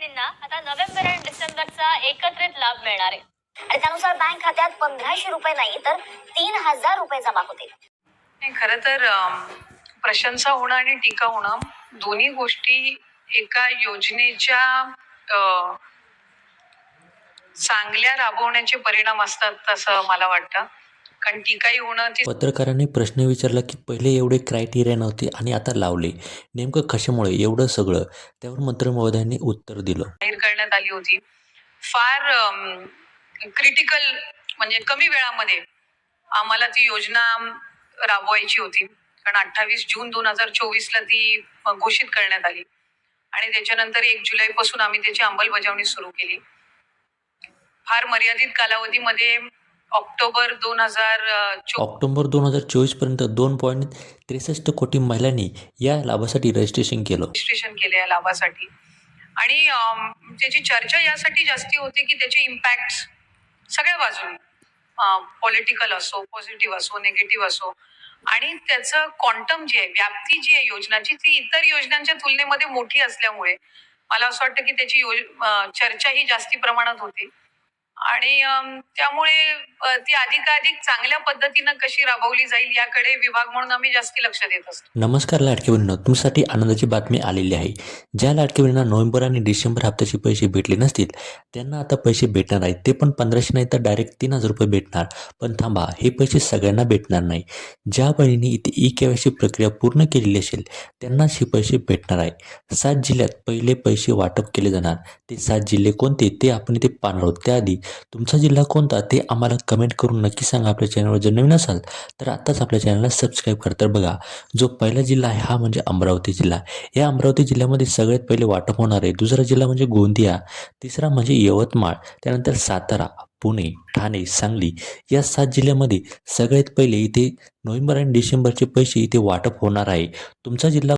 लाभार्थींना आता नोव्हेंबर आणि डिसेंबरचा एकत्रित लाभ मिळणार आहे आणि त्यानुसार बँक खात्यात 1500 रुपये नाही तर 3000 रुपये जमा होतील. नाही, खरं तर प्रशंसा होणं आणि टीका होणं दोन्ही गोष्टी एका योजनेच्या अ, चांगल्या राबवण्याचे परिणाम असतात असं मला वाटतं. कारण टीकाही होणं ती पत्रकारांनी प्रश्न विचारला की पहिले एवढे क्रायटेरिया नव्हते आणि आता लावले, नेमकं कशामुळे एवढं सगळं? त्यावर मंत्री महोदयांनी उत्तर दिलं. जाहीर करण्यात आली होती. फार क्रिटिकल म्हणजे कमी वेळामध्ये आम्हाला ती योजना राबवायची होती. कारण 28 जून 2024ला ती घोषित करण्यात आली आणि त्याच्यानंतर 1 जुलैपासून आम्ही त्याची अंमलबजावणी सुरू केली. फार मर्यादित कालावधीमध्ये ऑक्टोबर 2024 पर्यंत 2.63 कोटी महिलांनी या लाभासाठी रजिस्ट्रेशन केलं. रजिस्ट्रेशन केले या लाभासाठी आणि त्याची चर्चा यासाठी जास्ती होती की त्याचे इम्पॅक्ट सगळ्या बाजूने पॉलिटिकल असो, पॉझिटिव्ह असो, निगेटिव्ह असो आणि त्याचं क्वांटम जे आहे, व्याप्ती जी आहे योजनाची, ती इतर योजनांच्या तुलनेमध्ये मोठी असल्यामुळे मला असं वाटतं की त्याची चर्चा ही जास्ती प्रमाणात होती आणि त्यामुळे ती अधिकाधिक चांगल्या पद्धतीनं कशी राबवली जाईल याकडे विभाग म्हणून आम्ही जास्ती लक्ष देत असतो. नमस्कार लाडकी बहिणींनो, तुमच्यासाठी आनंदाची बातमी आलेली आहे. ज्या लाडकी बहिणींना नोव्हेंबर आणि डिसेंबर हप्त्याचे पैसे भेटले नसतील त्यांना आता पैसे भेटणार आहेत. ते पण 1500 नाही तर डायरेक्ट 3000 रुपये भेटणार. पण थांबा, हे पैसे सगळ्यांना भेटणार नाही. ज्या बहिणींनी इथे ई-केवायसी प्रक्रिया पूर्ण केलेली असेल त्यांनाच हे पैसे भेटणार आहे. 7 जिल्ह्यात पहिले पैसे वाटप केले जाणार. ते 7 जिल्हे कोणते ते आपण इथे पाहणार आहोत. त्याआधी तुमचा जिल्हा कोणता ते आम्हाला कमेंट करून नक्की सांगा. आपल्या चॅनलवर जर नवीन असाल तर आत्ताच आपल्या चॅनलला सबस्क्राईब करा. तर बघा, जो पहिला जिल्हा आहे हा म्हणजे अमरावती जिल्हा. या अमरावती जिल्ह्यामध्ये सगळ्यात पहिले वाटप होणार आहे. दुसरा जिल्हा म्हणजे गोंदिया, तिसरा म्हणजे यवतमाळ, त्यानंतर सातारा, पुणे, ठाणे, सांगली या 7 जिल्ह्यामध्ये सगळ्यात पहिले इथे नोव्हेंबर आणि डिसेंबरचे पैसे इथे वाटप होणार आहे. तुमचा जिल्हा